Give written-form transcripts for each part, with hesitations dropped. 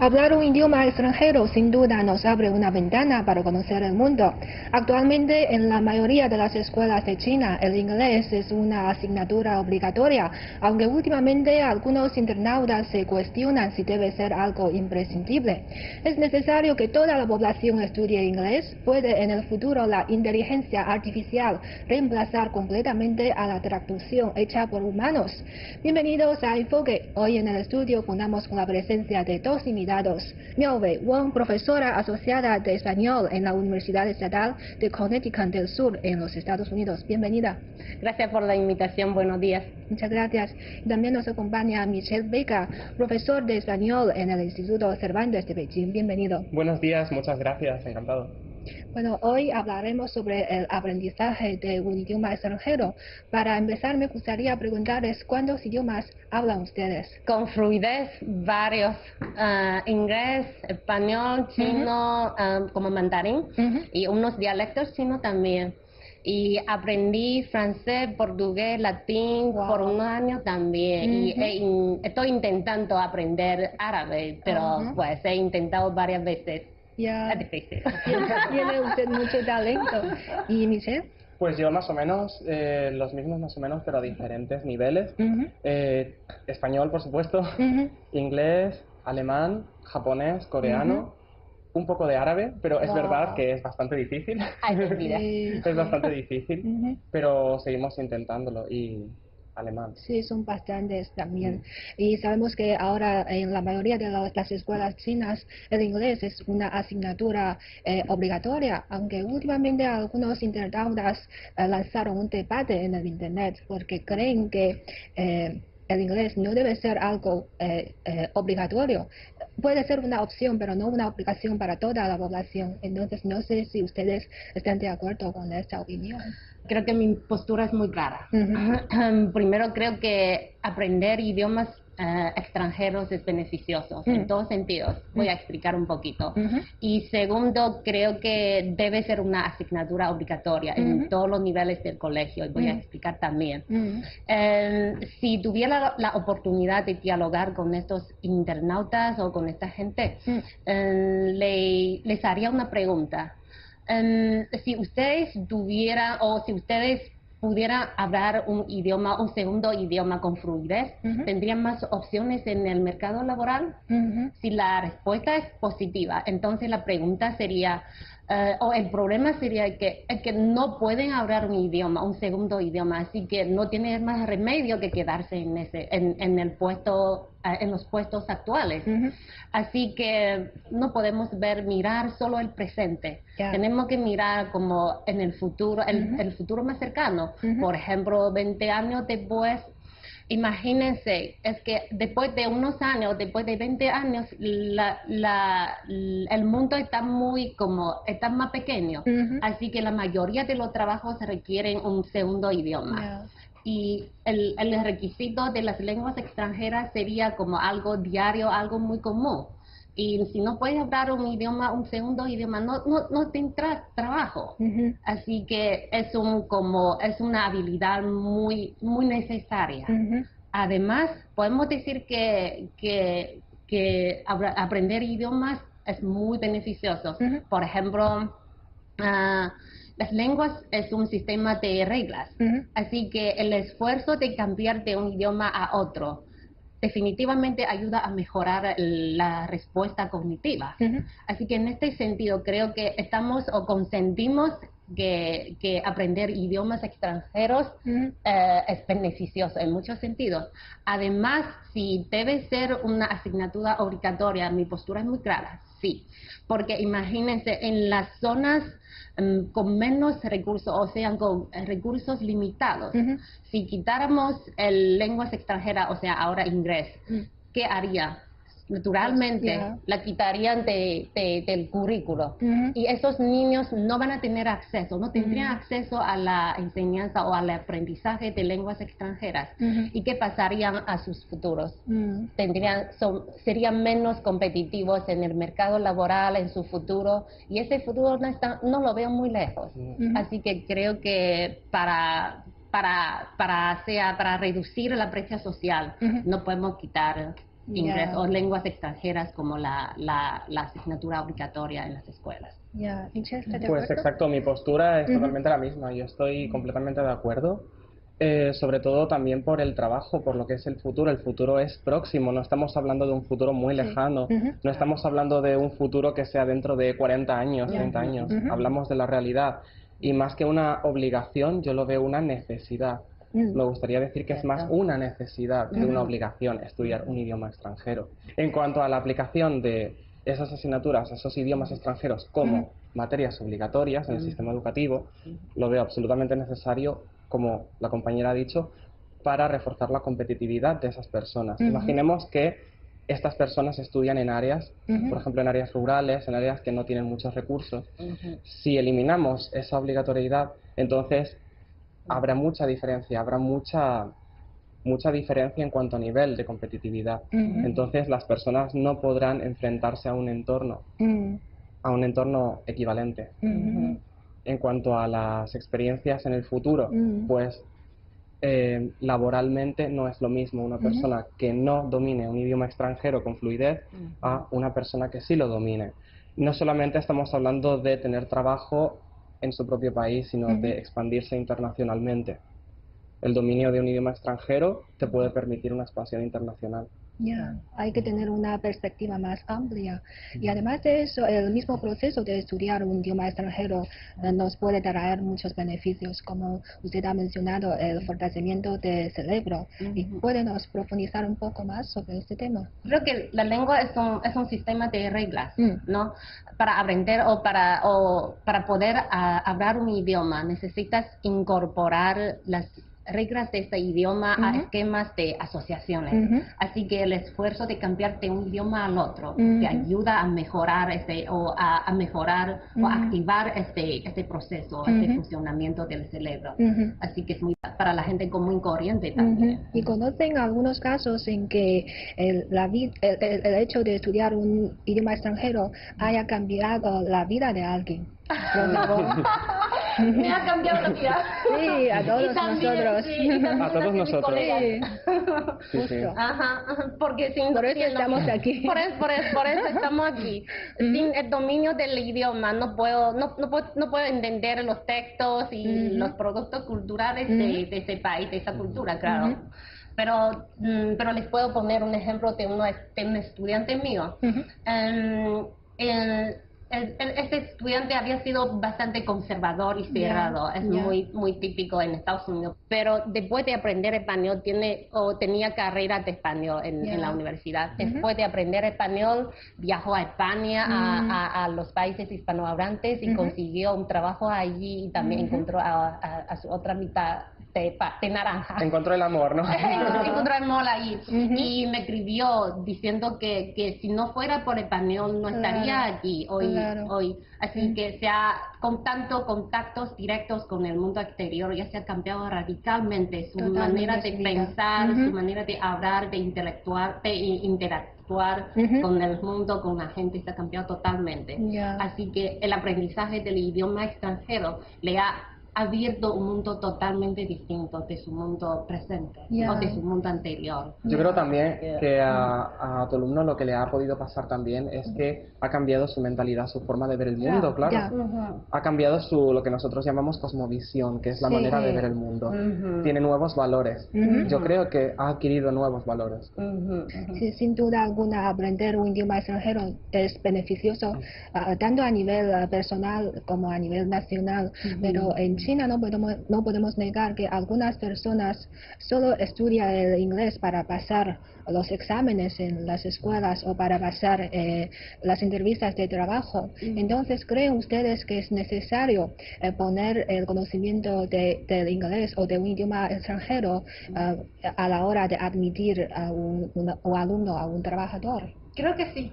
Hablar un idioma extranjero sin duda nos abre una ventana para conocer el mundo. Actualmente en la mayoría de las escuelas de China el inglés es una asignatura obligatoria, aunque últimamente algunos internautas se cuestionan si debe ser algo imprescindible. ¿Es necesario que toda la población estudie inglés? ¿Puede en el futuro la inteligencia artificial reemplazar completamente a la traducción hecha por humanos? Bienvenidos a Enfoque. Hoy en el estudio contamos con la presencia de dos invitados. Miaowei Wang, profesora asociada de español en la Universidad Estatal de Connecticut del Sur en los Estados Unidos. Bienvenida. Gracias por la invitación. Buenos días. Muchas gracias. También nos acompaña Michel Vega, profesor de español en el Instituto Cervantes de Beijing. Bienvenido. Buenos días, muchas gracias, encantado. Bueno, hoy hablaremos sobre el aprendizaje de un idioma extranjero. Para empezar, me gustaría preguntarles cuántos idiomas hablan ustedes. Con fluidez, varios. Inglés, español, chino, como mandarín, y unos dialectos chinos también. Y aprendí francés, portugués, latín por un año también. Y estoy intentando aprender árabe, pero pues he intentado varias veces. Ya. Es difícil. Tiene usted mucho talento. ¿Y Michelle? Pues yo más o menos, los mismos más o menos, pero a diferentes niveles. Español, por supuesto, inglés, alemán, japonés, coreano, un poco de árabe, pero es verdad que es bastante difícil. Es bastante difícil, pero seguimos intentándolo. Y alemán. Sí, son bastantes también. Y sabemos que ahora en la mayoría de las escuelas chinas el inglés es una asignatura obligatoria, aunque últimamente algunos internautas lanzaron un debate en el Internet porque creen que el inglés no debe ser algo obligatorio. Puede ser una opción, pero no una obligación para toda la población. Entonces, no sé si ustedes están de acuerdo con esta opinión. Creo que mi postura es muy clara. Primero, creo que aprender idiomas extranjeros es beneficioso en todos sentidos. Voy a explicar un poquito. Y segundo, creo que debe ser una asignatura obligatoria en todos los niveles del colegio. Y voy a explicar también. Si tuviera la oportunidad de dialogar con estos internautas o con esta gente, les haría una pregunta. Si ustedes tuvieran o si ustedes pudieran hablar un idioma, un segundo idioma con fluidez, ¿tendrían más opciones en el mercado laboral? Si la respuesta es positiva, entonces la pregunta sería, o el problema sería que no pueden hablar un idioma, un segundo idioma, así que no tienen más remedio que quedarse en el puesto, en los puestos actuales. Así que no podemos mirar solo el presente. Tenemos que mirar como en el futuro, el futuro más cercano. Por ejemplo, 20 años después. Imagínense, es que después de unos años, después de 20 años, el mundo está está más pequeño, así que la mayoría de los trabajos requieren un segundo idioma. Y el requisito de las lenguas extranjeras sería como algo diario, algo muy común. Y si no puedes hablar un idioma, un segundo idioma, no tendrás trabajo. Así que es una habilidad muy necesaria. Además, podemos decir que aprender idiomas es muy beneficioso. Por ejemplo, las lenguas es un sistema de reglas. Así que el esfuerzo de cambiar de un idioma a otro definitivamente ayuda a mejorar la respuesta cognitiva. Así que en este sentido creo que estamos o consentimos que aprender idiomas extranjeros es beneficioso en muchos sentidos. Además, si debe ser una asignatura obligatoria, mi postura es muy clara, sí. Porque imagínense, en las zonas con menos recursos, o sea, con recursos limitados, si quitáramos lenguas extranjeras, o sea, ahora inglés, ¿qué haría? Naturalmente, la quitarían del currículo. Y esos niños no van a tener acceso, no tendrían acceso a la enseñanza o al aprendizaje de lenguas extranjeras. ¿Y qué pasarían a sus futuros? Serían menos competitivos en el mercado laboral, en su futuro, y ese futuro no lo veo muy lejos. Así que creo que para reducir la brecha social, no podemos quitar inglés o lenguas extranjeras como la asignatura obligatoria en las escuelas. Pues exacto, mi postura es totalmente la misma. Yo estoy completamente de acuerdo. Sobre todo también por el trabajo, por lo que es el futuro. El futuro es próximo, no estamos hablando de un futuro muy lejano, no estamos hablando de un futuro que sea dentro de 40 años, 30 años, hablamos de la realidad. Y más que una obligación, yo lo veo una necesidad. Me gustaría decir que es más una necesidad que una obligación estudiar un idioma extranjero. En cuanto a la aplicación de esas asignaturas, esos idiomas extranjeros como materias obligatorias en el sistema educativo, lo veo absolutamente necesario, como la compañera ha dicho, para reforzar la competitividad de esas personas. Imaginemos que estas personas estudian en áreas, por ejemplo en áreas rurales, en áreas que no tienen muchos recursos. Si eliminamos esa obligatoriedad, entonces habrá mucha diferencia, habrá mucha diferencia en cuanto a nivel de competitividad. Entonces las personas no podrán enfrentarse a un entorno equivalente. En cuanto a las experiencias en el futuro, pues laboralmente no es lo mismo una persona que no domine un idioma extranjero con fluidez a una persona que sí lo domine. No solamente estamos hablando de tener trabajo en su propio país, sino de expandirse internacionalmente. El dominio de un idioma extranjero te puede permitir una expansión internacional. Hay que tener una perspectiva más amplia. Y además de eso, el mismo proceso de estudiar un idioma extranjero nos puede traer muchos beneficios, como usted ha mencionado, el fortalecimiento del cerebro. ¿Y puede nos profundizar un poco más sobre este tema? Creo que la lengua es un sistema de reglas, ¿no? Para aprender o para poder hablar un idioma necesitas incorporar las reglas de este idioma a esquemas de asociaciones. Así que el esfuerzo de cambiar de un idioma al otro te ayuda a mejorar o activar este proceso, este funcionamiento del cerebro. Así que es muy para la gente común y corriente también. ¿Y conocen algunos casos en que el hecho de estudiar un idioma extranjero haya cambiado la vida de alguien? Me ha cambiado la vida. Sí, a todos nosotros. Sí, a todos nosotros. Sí. Ajá, porque por eso estamos aquí. Por eso estamos aquí. Sin el dominio del idioma no puedo entender los textos y los productos culturales de ese país, de esa cultura, claro. Pero les puedo poner un ejemplo de un estudiante mío. Este estudiante había sido bastante conservador y cerrado, es muy típico en Estados Unidos, pero después de aprender español tenía carrera de español en la universidad. Después de aprender español viajó a España, a los países hispanohablantes y consiguió un trabajo allí y también encontró a su otra mitad de naranja. Encontró el amor, ¿no? Encontró el amor ahí. Y me escribió diciendo que si no fuera por español no estaría allí hoy. Así que con tantos contactos directos con el mundo exterior ya se ha cambiado radicalmente su manera de pensar, su manera de hablar, de interactuar con el mundo, con la gente, se ha cambiado totalmente. Así que el aprendizaje del idioma extranjero le ha abierto un mundo totalmente distinto de su mundo presente o de su mundo anterior. Yo creo también que a tu alumno lo que le ha podido pasar también es que ha cambiado su mentalidad, su forma de ver el mundo, claro. Ha cambiado lo que nosotros llamamos cosmovisión, que es la manera de ver el mundo. Tiene nuevos valores. Yo creo que ha adquirido nuevos valores. Sí, sin duda alguna, aprender un idioma extranjero es beneficioso, tanto a nivel personal como a nivel nacional, pero en China no podemos negar que algunas personas solo estudian el inglés para pasar los exámenes en las escuelas o para pasar las entrevistas de trabajo. Entonces, ¿creen ustedes que es necesario poner el conocimiento del inglés o de un idioma extranjero a la hora de admitir a un alumno, a un trabajador? Creo que sí,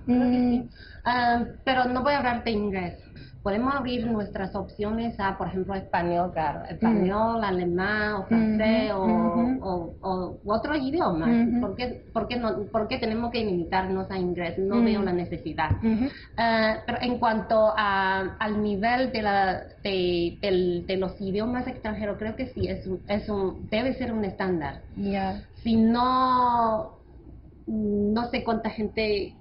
pero no voy a hablar de inglés. Podemos abrir nuestras opciones a, por ejemplo, español, claro, español, alemán o francés o otros idiomas. ¿Por qué tenemos que limitarnos a inglés? No veo la necesidad. Pero en cuanto al nivel de los idiomas extranjeros, creo que sí, debe ser un estándar. Si no no sé cuánta gente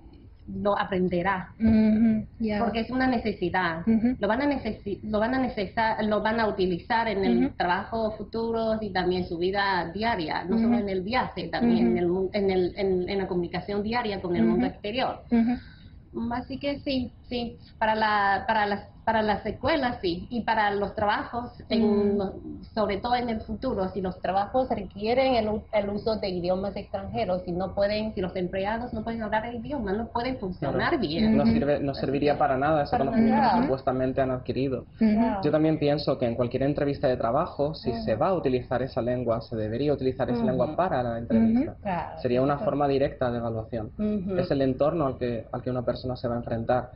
lo aprenderá, porque es una necesidad. Lo van a utilizar en el trabajo futuro y también en su vida diaria, no solo en el viaje, también en la comunicación diaria con el mundo exterior. Así que sí, para las escuelas sí, y para los trabajos, sobre todo en el futuro, si los trabajos requieren el uso de idiomas extranjeros, si los empleados no pueden hablar el idioma, no pueden funcionar bien. No serviría para nada ese conocimiento que supuestamente han adquirido. Yo también pienso que en cualquier entrevista de trabajo, si se va a utilizar esa lengua, se debería utilizar esa lengua para la entrevista. Sería una forma directa de evaluación. Es el entorno al que una persona se va a enfrentar.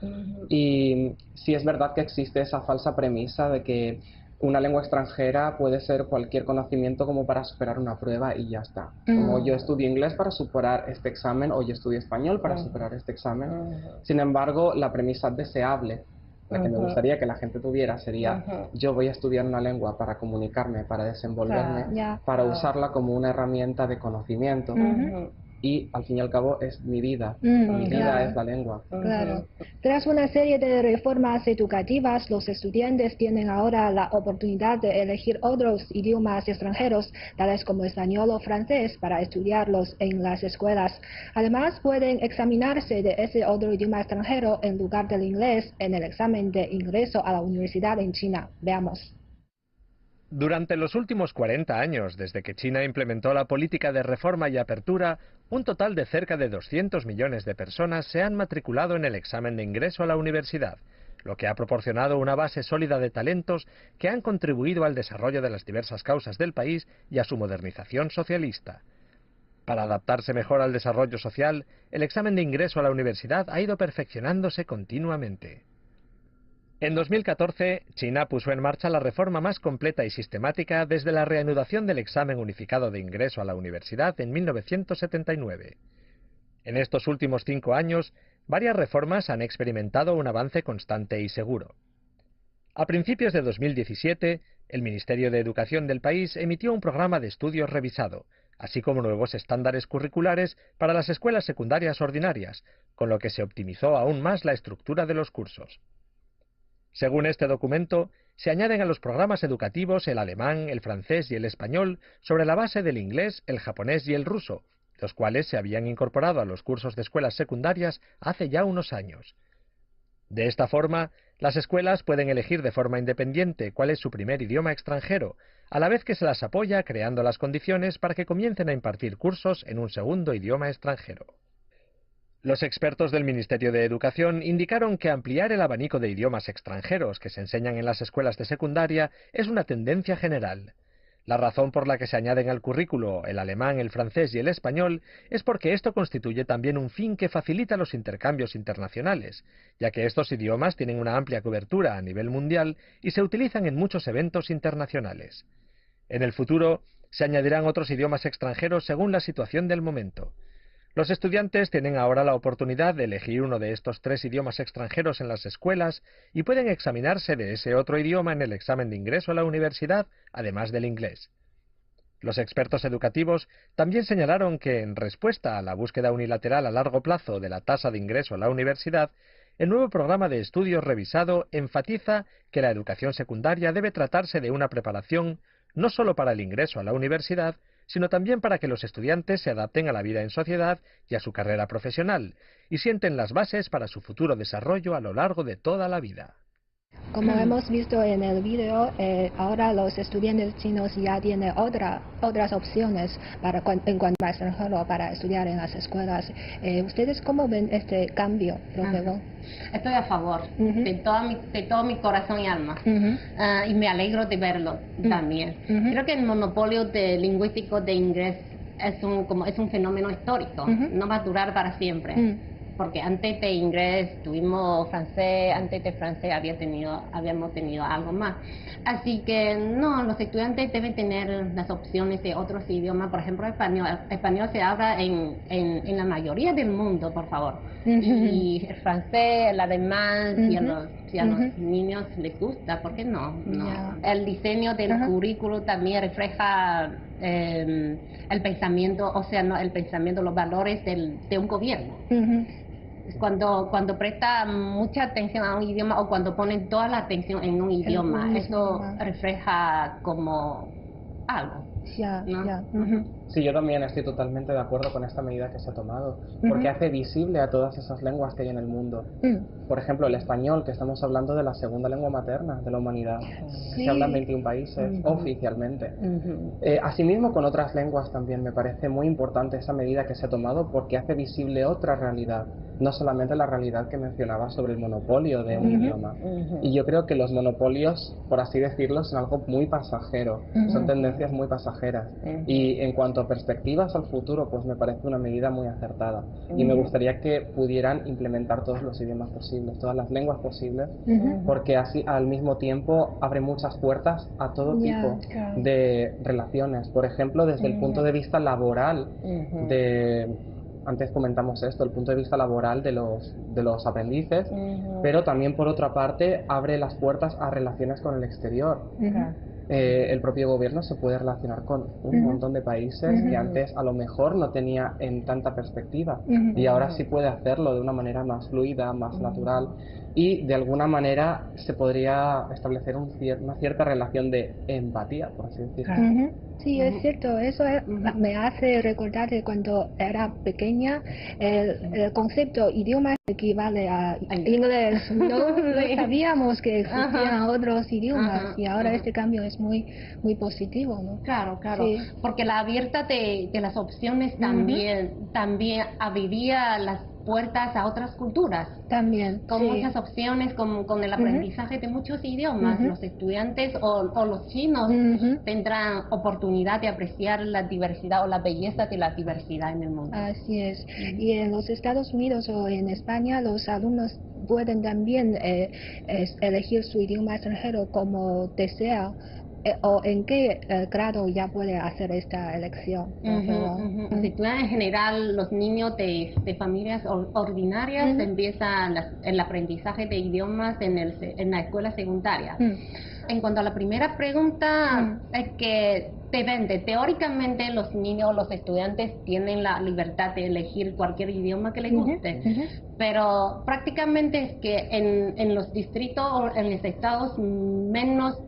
Y sí es verdad que existe esa falsa premisa de que una lengua extranjera puede ser cualquier conocimiento como para superar una prueba y ya está. Como yo estudio inglés para superar este examen o yo estudio español para superar este examen. Sin embargo, la premisa deseable, la que me gustaría que la gente tuviera sería yo voy a estudiar una lengua para comunicarme, para desenvolverme, para usarla como una herramienta de conocimiento. Y al fin y al cabo es mi vida, mi vida es la lengua. Tras una serie de reformas educativas, los estudiantes tienen ahora la oportunidad de elegir otros idiomas extranjeros, tales como español o francés, para estudiarlos en las escuelas. Además, pueden examinarse de ese otro idioma extranjero en lugar del inglés en el examen de ingreso a la universidad en China. Veamos. Durante los últimos 40 años, desde que China implementó la política de reforma y apertura, un total de cerca de 200 millones de personas se han matriculado en el examen de ingreso a la universidad, lo que ha proporcionado una base sólida de talentos que han contribuido al desarrollo de las diversas causas del país y a su modernización socialista. Para adaptarse mejor al desarrollo social, el examen de ingreso a la universidad ha ido perfeccionándose continuamente. En 2014, China puso en marcha la reforma más completa y sistemática desde la reanudación del examen unificado de ingreso a la universidad en 1979. En estos últimos 5 años, varias reformas han experimentado un avance constante y seguro. A principios de 2017, el Ministerio de Educación del país emitió un programa de estudios revisado, así como nuevos estándares curriculares para las escuelas secundarias ordinarias, con lo que se optimizó aún más la estructura de los cursos. Según este documento, se añaden a los programas educativos el alemán, el francés y el español sobre la base del inglés, el japonés y el ruso, los cuales se habían incorporado a los cursos de escuelas secundarias hace ya unos años. De esta forma, las escuelas pueden elegir de forma independiente cuál es su primer idioma extranjero, a la vez que se las apoya creando las condiciones para que comiencen a impartir cursos en un segundo idioma extranjero. Los expertos del Ministerio de Educación indicaron que ampliar el abanico de idiomas extranjeros que se enseñan en las escuelas de secundaria es una tendencia general. La razón por la que se añaden al currículo el alemán, el francés y el español es porque esto constituye también un fin que facilita los intercambios internacionales, ya que estos idiomas tienen una amplia cobertura a nivel mundial y se utilizan en muchos eventos internacionales. En el futuro, se añadirán otros idiomas extranjeros según la situación del momento. Los estudiantes tienen ahora la oportunidad de elegir uno de estos 3 idiomas extranjeros en las escuelas y pueden examinarse de ese otro idioma en el examen de ingreso a la universidad, además del inglés. Los expertos educativos también señalaron que, en respuesta a la búsqueda unilateral a largo plazo de la tasa de ingreso a la universidad, el nuevo programa de estudios revisado enfatiza que la educación secundaria debe tratarse de una preparación no solo para el ingreso a la universidad, sino también para que los estudiantes se adapten a la vida en sociedad y a su carrera profesional, y sienten las bases para su futuro desarrollo a lo largo de toda la vida. Como hemos visto en el vídeo, ahora los estudiantes chinos ya tienen otras opciones en cuanto a extranjero para estudiar en las escuelas. ¿Ustedes cómo ven este cambio, profesor? Estoy a favor de todo mi corazón y alma, y me alegro de verlo también. Creo que el monopolio lingüístico de inglés es un fenómeno histórico, no va a durar para siempre. Porque antes de inglés tuvimos francés, antes de francés habíamos tenido algo más. Así que no, los estudiantes deben tener las opciones de otros idiomas, por ejemplo español. Español se habla en la mayoría del mundo, por favor. Y el francés, el alemán, si a los niños les gusta, ¿por qué no? El diseño del currículo también refleja el pensamiento, o sea, no el pensamiento, los valores de un gobierno. Cuando presta mucha atención a un idioma o cuando ponen toda la atención en un idioma, eso refleja como algo. Sí, yo también estoy totalmente de acuerdo con esta medida que se ha tomado, porque hace visible a todas esas lenguas que hay en el mundo. Por ejemplo, el español, que estamos hablando de la segunda lengua materna de la humanidad, que se habla en 21 países oficialmente. Asimismo, con otras lenguas también me parece muy importante esa medida que se ha tomado, porque hace visible otra realidad, no solamente la realidad que mencionaba sobre el monopolio de un idioma. Y yo creo que los monopolios, por así decirlo, son algo muy pasajero, son tendencias muy pasajeras. Y en cuanto a perspectivas al futuro, pues me parece una medida muy acertada. Y me gustaría que pudieran implementar todos los idiomas posibles, todas las lenguas posibles, porque así al mismo tiempo abre muchas puertas a todo tipo de relaciones. Por ejemplo, desde el punto de vista laboral antes comentamos esto, el punto de vista laboral de los aprendices, pero también por otra parte abre las puertas a relaciones con el exterior. El propio gobierno se puede relacionar con un montón de países que antes a lo mejor no tenía en tanta perspectiva y ahora sí puede hacerlo de una manera más fluida, más natural, y de alguna manera se podría establecer una cierta relación de empatía, por así decirlo. Sí, es cierto, eso me hace recordar que cuando era pequeña el concepto idioma equivale a inglés, no sabíamos que existían otros idiomas y ahora este cambio es muy positivo, ¿no? Claro, porque la abierta de las opciones también abriría las puertas a otras culturas. También. Con muchas opciones, con el aprendizaje de muchos idiomas. Los estudiantes o los chinos tendrán oportunidad de apreciar la diversidad o la belleza de la diversidad en el mundo. Así es. Y en los Estados Unidos o en España los alumnos pueden también elegir su idioma extranjero como desea. ¿O en qué grado ya puede hacer esta elección? En general, los niños de familias ordinarias empiezan el aprendizaje de idiomas en la escuela secundaria. En cuanto a la primera pregunta, es que depende. Teóricamente, los niños o los estudiantes tienen la libertad de elegir cualquier idioma que les guste, pero prácticamente es que en los distritos o en los estados menos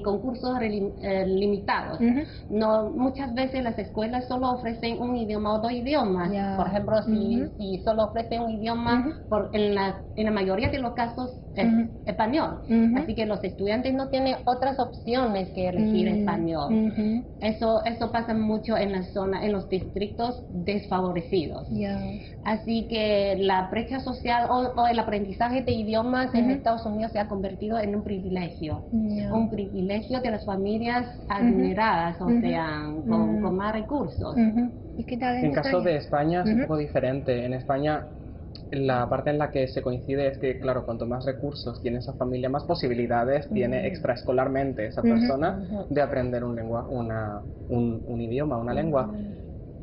con cursos limitados. Muchas veces las escuelas solo ofrecen un idioma o dos idiomas. Por ejemplo, si solo ofrecen un idioma, en la mayoría de los casos es español. Así que los estudiantes no tienen otras opciones que elegir español. Eso pasa mucho en la zona, en los distritos desfavorecidos. Así que la brecha social o el aprendizaje de idiomas en Estados Unidos se ha convertido en un privilegio de las familias adineradas, o sea, con más recursos. ¿Y qué tal en caso de España es un poco diferente. En España la parte en la que se coincide es que, claro, cuanto más recursos tiene esa familia, más posibilidades tiene extraescolarmente esa persona de aprender un idioma, una lengua.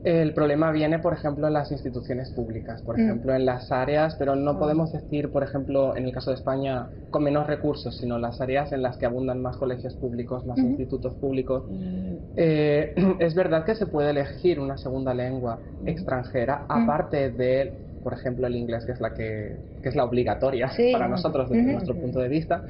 El problema viene, por ejemplo, en las instituciones públicas, por ejemplo, en las áreas, pero no podemos decir, por ejemplo, en el caso de España, con menos recursos, sino las áreas en las que abundan más colegios públicos, más institutos públicos. Es verdad que se puede elegir una segunda lengua extranjera, aparte de, por ejemplo, el inglés, que es la obligatoria para nosotros desde nuestro punto de vista.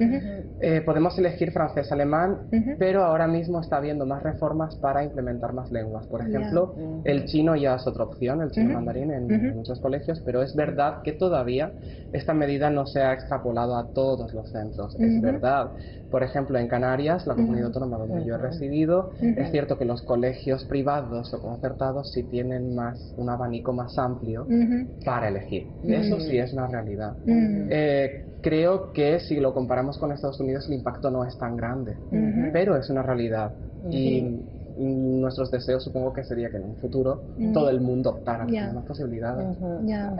Podemos elegir francés, alemán, pero ahora mismo está habiendo más reformas para implementar más lenguas. Por ejemplo, el chino ya es otra opción, el chino mandarín en muchos colegios, pero es verdad que todavía esta medida no se ha extrapolado a todos los centros. Es verdad. Por ejemplo, en Canarias, la comunidad autónoma donde yo he residido, es cierto que los colegios privados o concertados sí tienen un abanico más amplio para elegir. Eso sí es una realidad. Creo que si lo comparamos con Estados Unidos el impacto no es tan grande, pero es una realidad. Y nuestros deseos supongo que sería que en un futuro todo el mundo optara por más posibilidades.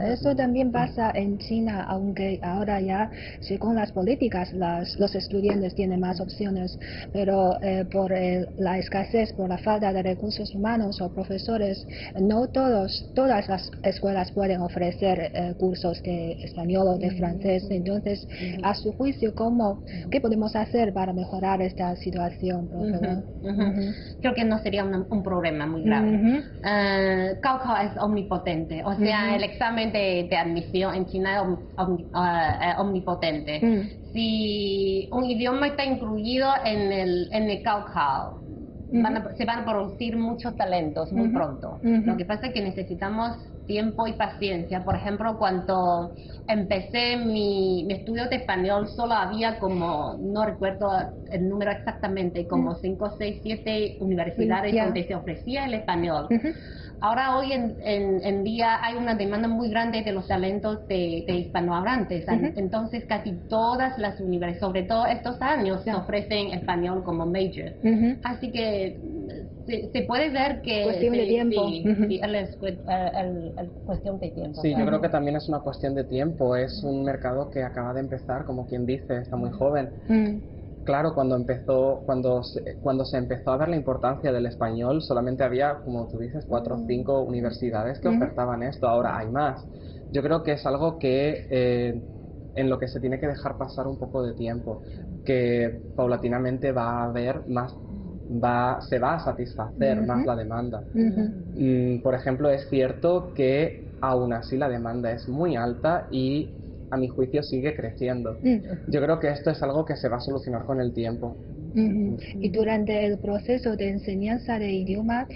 Eso también pasa en China, aunque ahora ya según las políticas los estudiantes tienen más opciones, pero por la escasez, por la falta de recursos humanos o profesores, no todas las escuelas pueden ofrecer cursos de español o de francés. Entonces, a su juicio, ¿qué podemos hacer para mejorar esta situación, por favor? Creo que no sería un problema muy grave. Gaokao es omnipotente, o sea, el examen de admisión en China es omnipotente. Si un idioma está incluido en el Gaokao, se van a producir muchos talentos muy pronto. Lo que pasa es que necesitamos tiempo y paciencia. Por ejemplo, cuando empecé mi estudio de español, solo había como, no recuerdo el número exactamente, como 5, 6, 7 universidades donde se ofrecía el español. Ahora hoy en día hay una demanda muy grande de los talentos de hispanohablantes. Entonces casi todas las universidades, sobre todo estos años, se ofrecen español como major. Así que se puede ver que cuestión de tiempo. Cuestión de tiempo. Sí, yo creo que también es una cuestión de tiempo. Es un mercado que acaba de empezar, como quien dice, está muy joven. Claro, cuando se empezó a ver la importancia del español, solamente había, como tú dices, 4 o 5 universidades que ofertaban esto. Ahora hay más. Yo creo que es algo que en lo que se tiene que dejar pasar un poco de tiempo, que paulatinamente va a haber más, se va a satisfacer más la demanda. Por ejemplo, es cierto que aún así la demanda es muy alta y a mi juicio sigue creciendo. Yo creo que esto es algo que se va a solucionar con el tiempo. Y durante el proceso de enseñanza de idioma,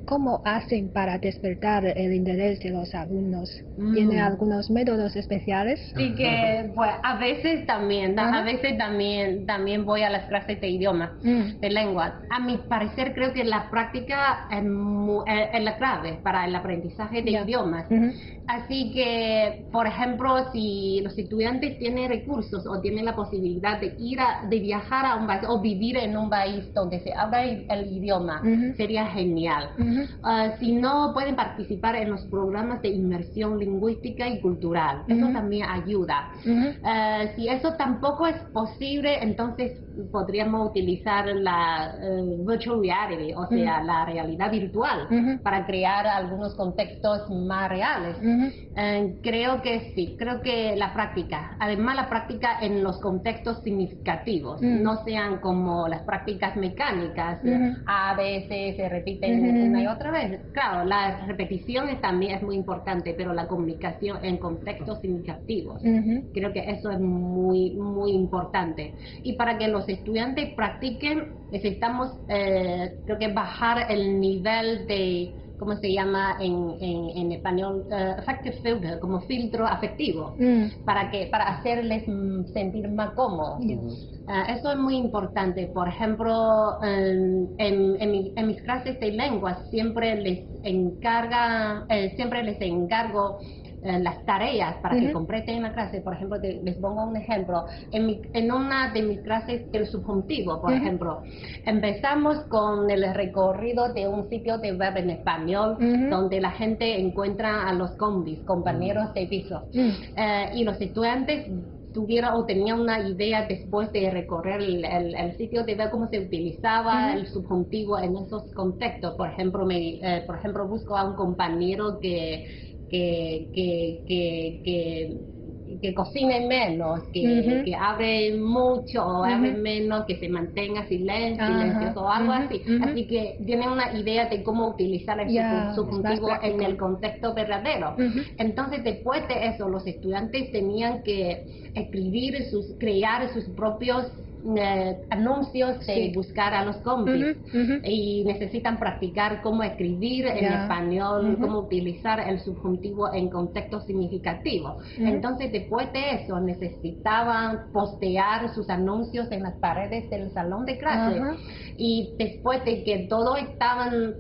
¿cómo hacen para despertar el interés de los alumnos? ¿Tienen algunos métodos especiales? Sí, que pues, a veces también voy a las clases de idioma, de lengua. A mi parecer creo que la práctica es la clave para el aprendizaje de idiomas. Así que, por ejemplo, si los estudiantes tienen recursos o tienen la posibilidad de viajar a un país o vivir en un país donde se habla el idioma, sería genial. Si no, pueden participar en los programas de inmersión lingüística y cultural. Eso también ayuda. Si eso tampoco es posible, entonces podríamos utilizar la virtual reality, o sea, la realidad virtual, para crear algunos contextos más reales. Creo que sí, creo que la práctica, además la práctica en los contextos significativos, no sean como las prácticas mecánicas, a veces se repiten una y otra vez. Claro, la repetición también es muy importante, pero la comunicación en contextos significativos, creo que eso es muy, muy importante. Y para que los estudiantes practiquen, necesitamos, creo que bajar el nivel de, ¿cómo se llama en español? Affective filter, como filtro afectivo, para hacerles sentir más cómodos. Eso es muy importante. Por ejemplo, en mis clases de lengua siempre les encargo las tareas para que completen la clase. Por ejemplo, les pongo un ejemplo. En una de mis clases del subjuntivo, por ejemplo, empezamos con el recorrido de un sitio de web en español, donde la gente encuentra a los combis, compañeros de piso. Y los estudiantes tenían una idea después de recorrer el sitio de ver cómo se utilizaba el subjuntivo en esos contextos. Por ejemplo, busco a un compañero que cocine menos, que hable mucho o hable menos, que se mantenga silencioso o algo así. Así que tienen una idea de cómo utilizar el subjuntivo en el contexto verdadero. Entonces, después de eso, los estudiantes tenían que crear sus propios anuncios de buscar a los combis y necesitan practicar cómo escribir en español, cómo utilizar el subjuntivo en contextos significativos. Entonces, después de eso, necesitaban postear sus anuncios en las paredes del salón de clase. Y después de que todos estaban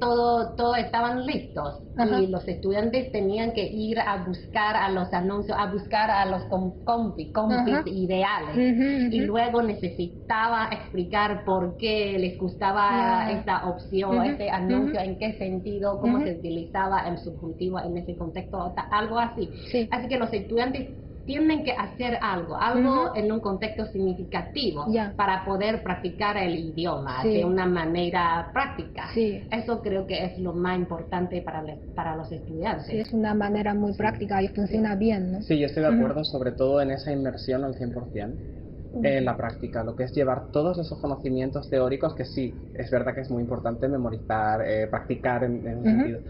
listos, y los estudiantes tenían que ir a buscar a los anuncios, a buscar a los compis ideales, y luego necesitaba explicar por qué les gustaba esta opción, este anuncio, en qué sentido, cómo se utilizaba el subjuntivo en ese contexto, algo así. Así que los estudiantes tienen que hacer algo en un contexto significativo para poder practicar el idioma de una manera práctica. Eso creo que es lo más importante para los estudiantes. Sí, es una manera muy práctica y funciona bien, ¿no? Sí, yo estoy de acuerdo, sobre todo en esa inmersión al 100%. En la práctica, lo que es llevar todos esos conocimientos teóricos, que sí, es verdad que es muy importante memorizar, practicar en ese sentido.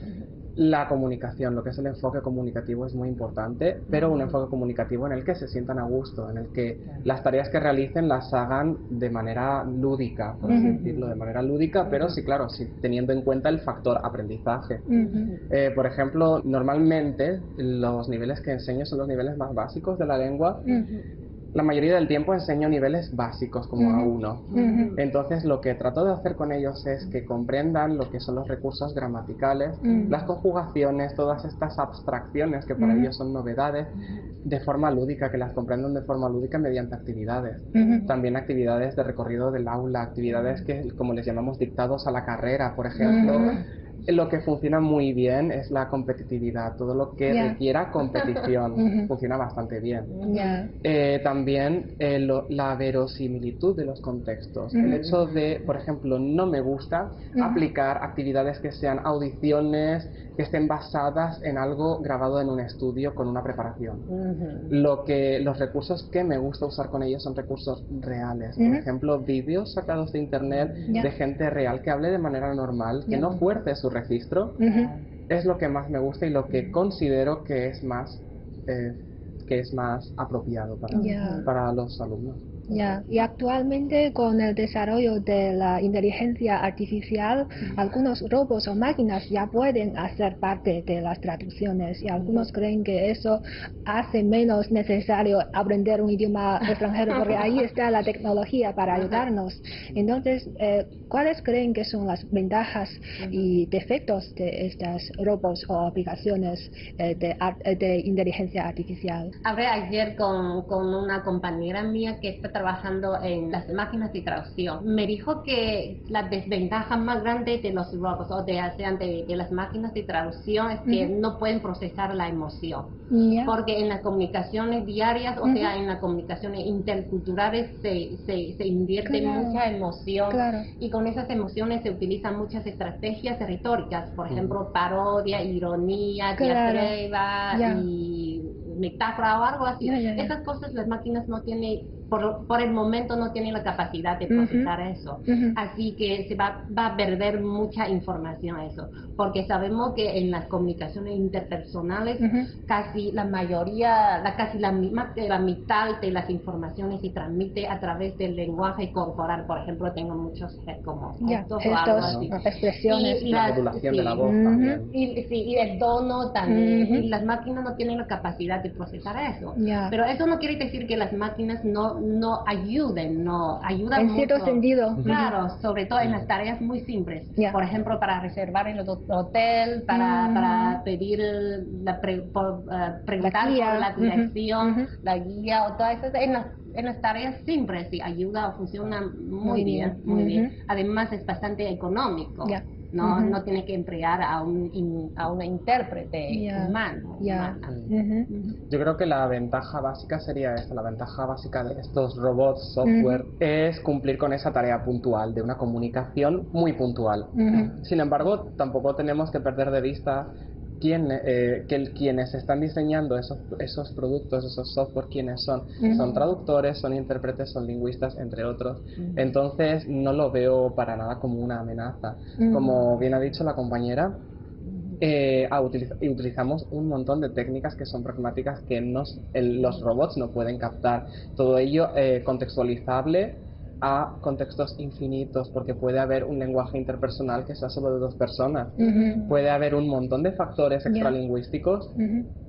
La comunicación, lo que es el enfoque comunicativo es muy importante, pero un enfoque comunicativo en el que se sientan a gusto, en el que las tareas que realicen las hagan de manera lúdica, por así decirlo, de manera lúdica, pero sí, claro, sí, teniendo en cuenta el factor aprendizaje. Por ejemplo, normalmente los niveles que enseño son los niveles más básicos de la lengua. La mayoría del tiempo enseño niveles básicos, como A1. Entonces, lo que trato de hacer con ellos es que comprendan lo que son los recursos gramaticales, las conjugaciones, todas estas abstracciones que para ellos son novedades, de forma lúdica, que las comprendan de forma lúdica mediante actividades. También actividades de recorrido del aula, actividades que, como les llamamos, dictados a la carrera, por ejemplo. Lo que funciona muy bien es la competitividad, todo lo que requiera competición funciona bastante bien. También la verosimilitud de los contextos, el hecho de, por ejemplo, no me gusta aplicar actividades que sean audiciones, que estén basadas en algo grabado en un estudio con una preparación. Los recursos que me gusta usar con ellos son recursos reales, por ejemplo, vídeos sacados de internet de gente real que hable de manera normal, que no fuerce su registro, es lo que más me gusta y lo que considero que es más apropiado para los alumnos. Y actualmente con el desarrollo de la inteligencia artificial, algunos robots o máquinas ya pueden hacer parte de las traducciones y algunos creen que eso hace menos necesario aprender un idioma extranjero porque ahí está la tecnología para ayudarnos. Entonces, ¿cuáles creen que son las ventajas y defectos de estas robots o aplicaciones de inteligencia artificial? Hablé ayer con una compañera mía que está trabajando en las máquinas de traducción. Me dijo que la desventaja más grande de los robots o de las máquinas de traducción es que no pueden procesar la emoción. Porque en las comunicaciones diarias, o sea, en las comunicaciones interculturales se invierte mucha emoción y con esas emociones se utilizan muchas estrategias retóricas, por ejemplo, parodia, ironía, diatriba y metáfora o algo así. Esas cosas las máquinas no tienen, por el momento no tienen la capacidad de procesar eso. Así que se va a perder mucha información a eso, porque sabemos que en las comunicaciones interpersonales casi la mayoría, casi la mitad de las informaciones se transmite a través del lenguaje corporal. Por ejemplo, tengo muchos como gestos o algo así. Expresiones. Y la modulación de la voz también. Y el tono también. Y las máquinas no tienen la capacidad de procesar eso. Pero eso no quiere decir que las máquinas no ayuden en cierto sentido. Claro, sobre todo en las tareas muy simples. Por ejemplo, para reservar en el hotel, para pedir, preguntar por la dirección, la guía, o todas esas, en las tareas simples, sí, ayuda, funciona muy bien, muy bien. Además es bastante económico. No tiene que emplear a una intérprete humano. Yo creo que la ventaja básica sería esta, la ventaja básica de estos robots software es cumplir con esa tarea puntual, de una comunicación muy puntual. Sin embargo, tampoco tenemos que perder de vista quienes están diseñando esos productos, esos software, ¿quiénes son? Son traductores, son intérpretes, son lingüistas, entre otros. Entonces no lo veo para nada como una amenaza. Como bien ha dicho la compañera, utilizamos un montón de técnicas que son pragmáticas que los robots no pueden captar. Todo ello contextualizable a contextos infinitos, porque puede haber un lenguaje interpersonal que sea solo de dos personas. Puede haber un montón de factores extralingüísticos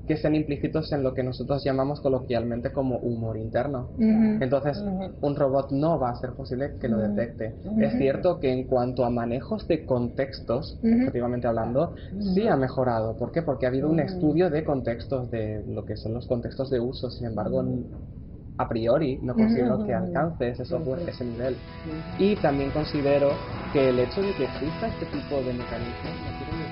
que estén implícitos en lo que nosotros llamamos coloquialmente como humor interno. Entonces, un robot no va a ser posible que lo detecte. Es cierto que en cuanto a manejos de contextos, objetivamente hablando, sí ha mejorado. ¿Por qué? Porque ha habido un estudio de contextos, de lo que son los contextos de uso. Sin embargo, a priori no considero que alcance ese software ese nivel. Y también considero que el hecho de que exista este tipo de mecanismos no quiere